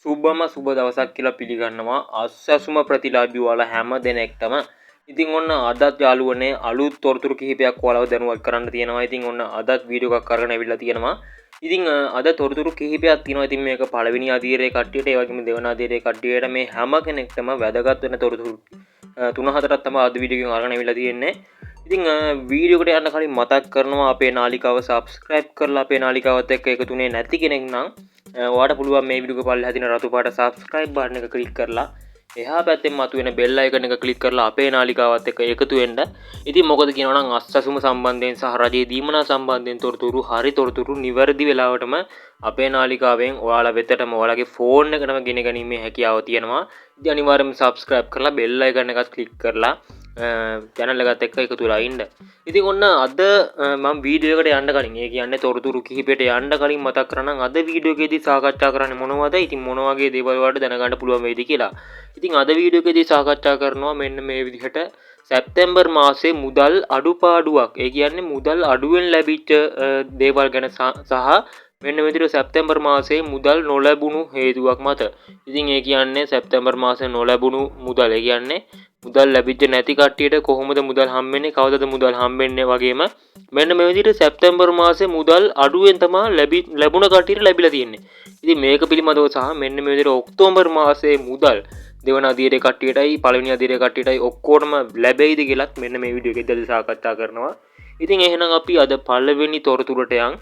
සුබම සුබ දවසක් කියලා පිළිගන්නවා අස්සසුම ප්‍රතිලාභී වල හැම දෙනෙක්ටම. ඉතින් ඔන්න අදත් යාළුවනේ අලුත් තොරතුරු කිහිපයක් ඔයාලව දැනුවත් කරන්න තියෙනවා. ඉතින් ඔන්න අදත් වීඩියෝ එකක් අරගෙන අවිල්ලා තියෙනවා. ඉතින් අද තොරතුරු කිහිපයක් තියෙනවා. ඉතින් මේක පළවෙනි අධීරයේ කට්ටියට ඒ වගේම දෙවන අධීරයේ කට්ටියට මේ හැම කෙනෙක්ටම වැදගත් වෙන තොරතුරු 3-4ක් තමයි අද වීඩියෝ එකෙන් අරගෙන අවිල්ලා තියෙන්නේ. ඉතින් වීඩියෝ එකට යන්න කලින් මතක් කරනවා අපේ නාලිකාව subscribe කරලා අපේ නාලිකාවත් එක්ක එකතුනේ නැති කෙනෙක් නම් ඔයාට පුළුවන් මේ වීඩියෝ එක පල්ලෙහා තියෙන රතු පාට subscribe button එක ක්ලික් කරලා එහා පැත්තෙන් මතුවෙන bell icon එක ක්ලික් කරලා අපේ නාලිකාවත් එක්ක එකතු වෙන්න. ඉතින් මොකද කියනවා නම් අස්සසුම සම්බන්ධයෙන් සහ රජයේ දීමනා සම්බන්ධයෙන් තොරතුරු හරි තොරතුරු නිවැරදි වෙලාවටම අපේ නාලිකාවෙන් ඔයාලා වෙතටම ඔයාලගේ ෆෝන් එකටම ගෙන ගැනීමේ හැකියාව තියෙනවා. ඉතින් අනිවාර්යයෙන්ම subscribe කරලා bell icon එකත් ක්ලික් කරලා channel එකත් එක්ක එකතු වෙලා ඉන්න. ඉතින් ඔන්න අද මම වීඩියෝ එකට යන්න කලින් ඒ කියන්නේ තොරතුරු කිහිපයට යන්න කලින් මතක් කරනම් අද වීඩියෝ එකේදී සාකච්ඡා කරන්නේ මොනවද? ඉතින් මොන වගේ දේවල් වලට දැනගන්න පුළුවන් වෙයිද කියලා. ඉතින් අද වීඩියෝ එකේදී සාකච්ඡා කරනවා මෙන්න මේ විදිහට සැප්තැම්බර් මාසයේ මුදල් අඩුපාඩුවක්. ඒ කියන්නේ මුදල් අඩුවෙන් ලැබිච්ච දේවල් ගැන සහ මෙන්න මේ විදිහට සැප්තැම්බර් මාසයේ මුදල් නොලැබුණු හේතුවක් මත. ඉතින් ඒ කියන්නේ සැප්තැම්බර් මාසයේ නොලැබුණු මුදල්. ඒ කියන්නේ මුදල් ලැබිච්ච නැති කට්ටියට කොහොමද මුදල් හම්බෙන්නේ, කවදද මුදල් හම්බෙන්නේ වගේම මෙන්න මේ විදිහට සැප්තැම්බර් මාසයේ මුදල් අඩුවෙන් තමයි ලැබුණ කට්ටියට ලැබිලා තියෙන්නේ. ඉතින් මේක පිළිබඳව සහ මෙන්න මේ විදිහට ඔක්තෝබර් මාසයේ මුදල් දෙවන අධීරයේ කට්ටියටයි පළවෙනි අධීරයේ කට්ටියටයි ඔක්කොටම ලැබෙයිද කියලාත් මෙන්න මේ වීඩියෝ එකේදී සාකච්ඡා කරනවා. ඉතින් එහෙනම් අපි අද පළවෙනි තොරතුරට යන්.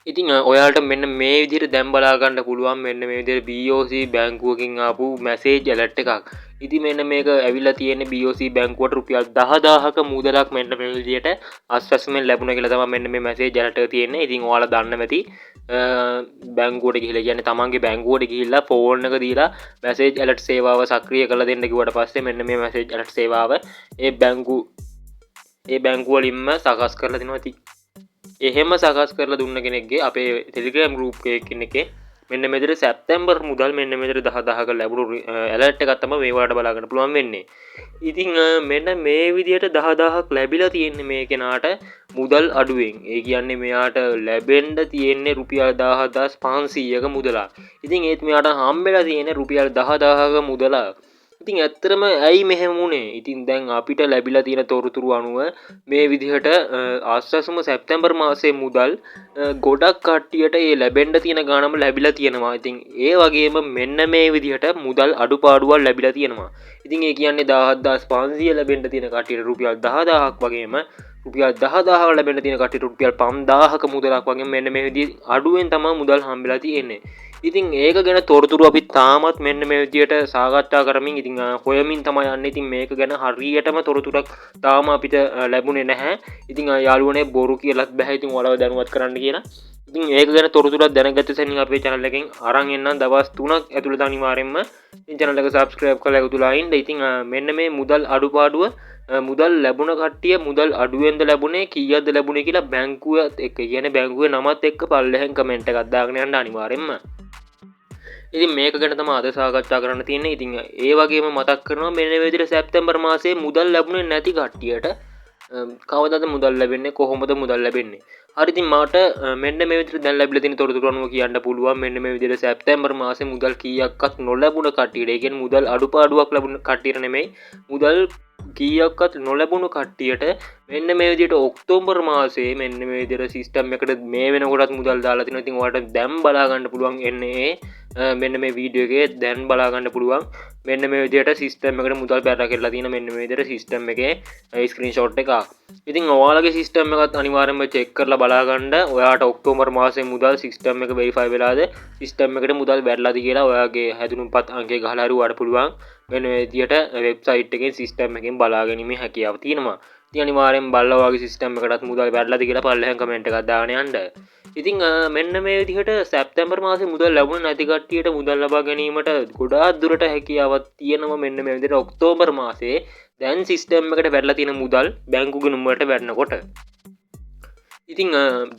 ඉතින් ඔයාලට මෙන්න මේ විදිහට දැන් බලා ගන්න පුළුවන් මෙන්න මේ විදිහට BOC බැංකුවකින් ආපු මැසේජ් ඇලර්ට් එකක්. ඉතින් මෙන්න මේක ඇවිල්ලා තියෙන්නේ BOC බැංකුවට රුපියල් 10000ක මුදලක් මෙන්න මේ විදිහට අස්වැස්මෙන් ලැබුණා කියලා තමයි මෙන්න මේ මැසේජ් ඇලර්ට් එක තියෙන්නේ. ඉතින් ඔයාලා දන්න මැති බැංකුවට ගිහිල්ලා කියන්නේ තමන්ගේ බැංකුවට ගිහිල්ලා ෆෝන් එක දීලා මැසේජ් ඇලර්ට් සේවාව සක්‍රිය කරලා දෙන්න කිව්වට පස්සේ මෙන්න මේ මැසේජ් ඇලර්ට් සේවාව ඒ බැංකුව වලින්ම සකස් කරලා දෙනවා. ඉතින් එහෙම සකස් කරලා දුන්න කෙනෙක්ගේ අපේ ටෙලිග්‍රෑම් ගෲප් එකේ මෙන්න මේ විදිහට සැප්තැම්බර් මුදල් මෙන්න මේ විදිහට 10000ක ලැබුණු ඇලර්ට් එකක් තමයි මේ වලට බලා ගන්න පුළුවන් වෙන්නේ. ඉතින් මෙන්න මේ විදිහට 10000ක් ලැබිලා තියෙන්නේ මේ කෙනාට මුදල් අඩුවෙන්. ඒ කියන්නේ මෙයාට ලැබෙන්න තියෙන්නේ රුපියල් 10500ක මුදලක්. ඉතින් ඒත් මෙයාට හම්බෙලා තියෙන්නේ රුපියල් 10000ක මුදලක්. ඉතින් ඇත්තටම ඇයි මෙහෙම වුනේ? ඉතින් දැන් අපිට ලැබිලා තියෙන තොරතුරු අනුව මේ විදිහට ආස්වාසුම සැප්තැම්බර් මාසයේ මුදල් ගොඩක් කට්ටියට ඒ ලැබෙන්න තියෙන ගාණම ලැබිලා තියෙනවා. ඉතින් ඒ වගේම මෙන්න මේ විදිහට මුදල් අඩුපාඩුවක් ලැබිලා තියෙනවා. ඉතින් ඒ කියන්නේ 17500 ලැබෙන්න තියෙන කට්ටියට රුපියල් 10000ක් වගේම රුපියල් 10000ක් ලැබෙන්න තියෙන කට්ටියට රුපියල් 5000ක මුදලක් වගේ මෙන්න මේ විදිහට අඩුවෙන් තමයි මුදල් හම්බෙලා තියෙන්නේ. ඉතින් ඒක ගැන තොරතුරු අපි තාමත් මෙන්න මේ විදියට සාකච්ඡා කරමින් ඉතින් හොයමින් තමයි යන්නේ. ඉතින් මේක ගැන හරියටම තොරතුරක් තාම අපිට ලැබුණේ නැහැ. ඉතින් යාළුවනේ බොරු කියලාත් බෑ. ඉතින් ඔයාලව දැනුවත් කරන්න කියලා. ඉතින් ඒක ගැන තොරතුරක් දැනගත්ත සැනින් අපේ channel එකෙන් අරන් එන්නම් දවස් 3ක් ඇතුළත අනිවාර්යෙන්ම ඉතින් channel එක subscribe කරලා එකතුලා ඉන්න. ඉතින් මෙන්න මේ මුදල් අඩුපාඩුව මුදල් ලැබුණ කට්ටිය මුදල් අඩුවෙන්ද ලැබුණේ කීයක්ද ලැබුණේ කියලා බැංකුවත් එක්ක කියන්නේ බැංකුවේ නමත් එක්ක පල්ලෙහෙන් කමෙන්ට් එකක් දාගෙන යන්න අනිවාර්යෙන්ම. ඉතින් මේක ගැන තමයි අද සාකච්ඡා කරන්න තියෙන්නේ. ඉතින් ඒ වගේම මතක් කරනවා මෙන්න මේ විදිහට සැප්තැම්බර් මාසයේ මුදල් ලැබුණේ නැති කට්ටියට කවදාද මුදල් ලැබෙන්නේ, කොහොමද මුදල් ලැබෙන්නේ? හරි ඉතින් මට මෙන්න මේ විදිහට දැන් ලැබිලා තියෙන තොරතුරු අනුව කියන්න පුළුවන් මෙන්න මේ විදිහට සැප්තැම්බර් මාසයේ මුදල් කීයක්වත් නොලැබුණ කට්ටියට, ඒ කියන්නේ මුදල් අඩුපාඩුවක් ලැබුණ කට්ටියට නෙමෙයි, මුදල් කීයක්වත් නොලැබුණු කට්ටියට මෙන්න මේ විදිහට ඔක්තෝබර් මාසයේ මෙන්න මේ විදිහට සිස්ටම් එකට මේ වෙනකොටත් මුදල් දාලා තිනවා. ඉතින් ඔයාලට දැන් බලා ගන්න පුළුවන් එන්නේ මෙන්න මේ වීඩියෝ එකේ දැන් බලා ගන්න පුළුවන් මෙන්න මේ විදිහට සිස්ටම් එකට මුදල් බැලලා කරලා තියෙන මෙන්න මේ විදිහට සිස්ටම් එකේ ස්ක්‍රීන්ෂොට් එකක්. ඉතින් ඔයාලගේ සිස්ටම් එකත් අනිවාර්යයෙන්ම චෙක් කරලා බලා ගන්න. ඔයාට ඔක්තෝබර් මාසයේ මුදල් සිස්ටම් එක වෙරිෆයි වෙලාද, සිස්ටම් එකට මුදල් බැලලාද කියලා ඔයාගේ හැදුනුම්පත් අංකය ගහලා හරි ඔයාලට පුළුවන් මෙන්න මේ විදිහට වෙබ්සයිට් එකේ සිස්ටම් එකෙන් බලා ගැනීමේ හැකියාව තියෙනවා. ඉතින් අනිවාර්යෙන් බලලා ඔයාගේ සිස්ටම් එකටත් මුදල් බැලලාද කියලා පල්ලෙහෙන් කමෙන්ට් එකක් දාගෙන යන්න. ඉතින් මෙන්න මේ විදිහට සැප්තැම්බර් මාසේ මුදල් ලැබුණ නැති කට්ටියට මුදල් ලබා ගැනීමට ගොඩාක් දුරට හැකියාවක් තියෙනවා. මෙන්න මේ විදිහට ඔක්තෝබර් මාසේ දැන් සිස්ටම් එකට වැටලා තියෙන මුදල් බැංකු ගණන් වලට වැටෙනකොට ඉතින්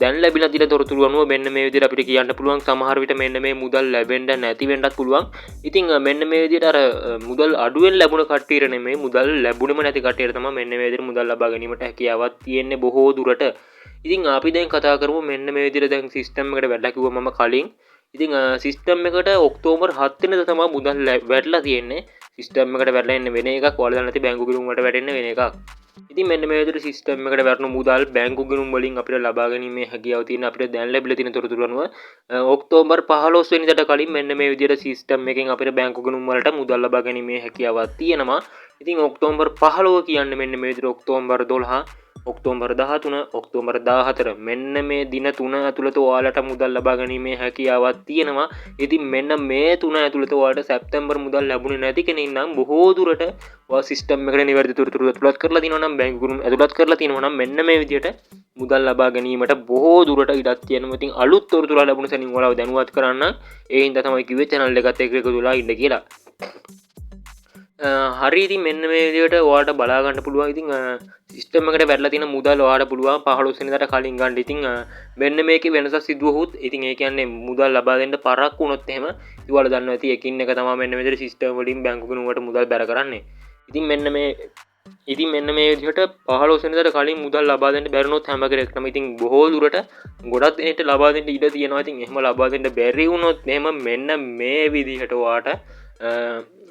දැන් ලැබිලා තියෙන තොරතුරු අනුව මෙන්න මේ විදිහට අපිට කියන්න පුළුවන් සමහර විට මෙන්න මේ මුදල් ලැබෙන්න නැති වෙන්නත් පුළුවන්. ඉතින් මෙන්න මේ විදිහට අර මුදල් අඩුවෙන් ලැබුණ කට්ටියට නෙමෙයි මුදල් ලැබුණෙම නැති කට්ටියට තමයි මෙන්න මේ විදිහට මුදල් ලබා ගැනීමට හැකියාවක් තියෙන්නේ බොහෝ දුරට. ඉතින් අපි දැන් කතා කරමු මෙන්න මේ විදිහට දැන් සිස්ටම් එකට වැටලා කිව්වා මම කලින්. ඉතින් සිස්ටම් එකට ඔක්තෝබර් 7 වෙනිදා තමයි මුදල් වැටලා තියෙන්නේ. සිස්ටම් එකට වැටලා ඉන්න වෙන එකක්, ඔයාලා නැති බැංකු ගිණුම් වලට වැටෙන්න වෙන එකක්. ඉතින් මෙන්න මේ විදිහට සිස්ටම් එකට වැටුණු මුදල් බැංකු ගිණුම් වලින් අපිට ලබා ගැනීමේ හැකියාව තියෙන අපිට දැන් ලැබිලා තියෙන තොරතුරු අනුව ඔක්තෝබර් 15 වෙනිදාට කලින් මෙන්න මේ විදිහට සිස්ටම් එකෙන් අපිට බැංකු ගිණුම් වලට මුදල් ලබා ගැනීමේ හැකියාවක් තියෙනවා. ඉතින් ඔක්තෝබර් 15 කියන්නේ මෙන්න මේ විදිහට ඔක්තෝබර් 12, ඔක්තෝබර් 13, ඔක්තෝබර් 14 මෙන්න මේ දින 3 ඇතුළත ඔයාලට මුදල් ලබා ගැනීමේ හැකියාවක් තියෙනවා. ඉතින් මෙන්න මේ 3 ඇතුළත ඔයාලට සැප්තැම්බර් මුදල් ලැබුණේ නැති කෙනෙක් නම් බොහෝ දුරට ඔයා සිස්ටම් එකට නිවැරදි තොරතුරු ඇතුළත් කරලා තියෙනවා නම් බැංකු ගිණුම් ඇතුළත් කරලා තියෙනවා නම් මෙන්න මේ විදිහට මුදල් ලබා ගැනීමට බොහෝ දුරට ඉඩක් තියෙනවා. ඉතින් අලුත් තොරතුරු ලැබුණ සැනින් ඔයාලව දැනුවත් කරන්න ඒ හින්දා තමයි කිව්වේ channel එකත් එක්ක එකතු වෙලා ඉන්න කියලා. හරි ඉතින් මෙන්න මේ විදිහට ඔයාලට බලා ගන්න පුළුවන්. ඉතින් සිස්ටම් එකට වැටලා තියෙන මුදල් ඔයාලට පුළුවන් 15 වෙනිදාට කලින් ගන්න. ඉතින් මෙන්න මේකේ වෙනසක් සිදු වුවොත් ඉතින් ඒ කියන්නේ මුදල් ලබා දෙන්න පරක්කු වුණොත් එහෙම ඔයාලා දන්නවා ඇති එකින් එක තමයි මෙන්න මේ විදිහට සිස්ටම් වලින් බැංකු ගිණුම් වලට මුදල් බැර කරන්නේ. ඉතින් මෙන්න මේ විදිහට 15 වෙනිදාට කලින් මුදල් ලබා දෙන්න බැරිනොත් හැම කෙනෙක්ටම ඉතින් බොහෝ දුරට ගොඩක් දෙනෙක්ට ලබා දෙන්න ඉඩ තියෙනවා. ඉතින් එහෙම ලබා දෙන්න බැරි වුණොත් එහෙම මෙන්න මේ විදිහට ඔයාට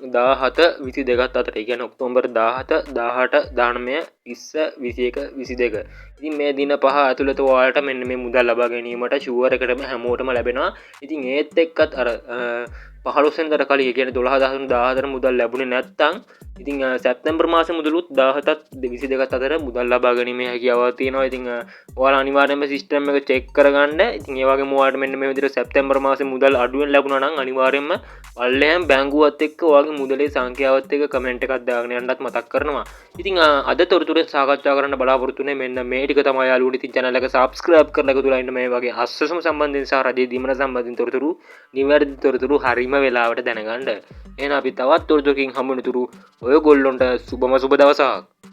17 22ත් අතර, ඒ කියන්නේ ඔක්තෝබර් 17 18 19 20 21 22 ඉතින් මේ දින පහ ඇතුළත ඔයාලට මෙන්න මේ මුදල් ලබා ගැනීමට ෂුවර් එකටම හැමෝටම ලැබෙනවා. ඉතින් ඒත් එක්කත් අර 15 වෙනිදාට කලින්, ඒ කියන්නේ 12 14 මුදල් ලැබුණේ නැත්නම් ඉතින් සැප්තැම්බර් මාසේ මුදලුත් 17ත් 22ත් අතර මුදල් ලබා ගැනීමේ හැකියාවක් තියෙනවා. ඉතින් ඔයාලා අනිවාර්යයෙන්ම සිස්ටම් එක චෙක් කරගන්න. ඉතින් ඒ වගේම ඔයාලට මෙන්න මේ විදිහට සැප්තැම්බර් මාසේ මුදල් අඩුවෙන් ලැබුණා නම් අනිවාර්යයෙන්ම පල්ලෙහාම බැංකුවත් එක්ක ඔයාගේ මුදලේ සංඛ්‍යාවත් එක්ක කමෙන්ට් එකක් දාගෙන යන්නත් මතක් කරනවා. ඉතින් අද තොරතුරෙන් සාකච්ඡා කරන්න බලාපොරොත්තු වෙන්නේ මෙන්න මේ ටික තමයි. යාළුවෝ ඉතින් channel එක subscribe කරලා එකතු වෙලා ඉන්න මේ වගේ අස්සසම සම්බන්ධයෙන් සහ රජයේ දීමන සම්බන්ධයෙන් තොරතුරු, නිවැරදි තොරතුරු හරිම වෙලාවට දැනගන්න. එහෙනම් අපි තවත් තොරතුරකින් හමු වෙනතුරු ඔයගොල්ලොන්ට සුබම සුබ දවසක්.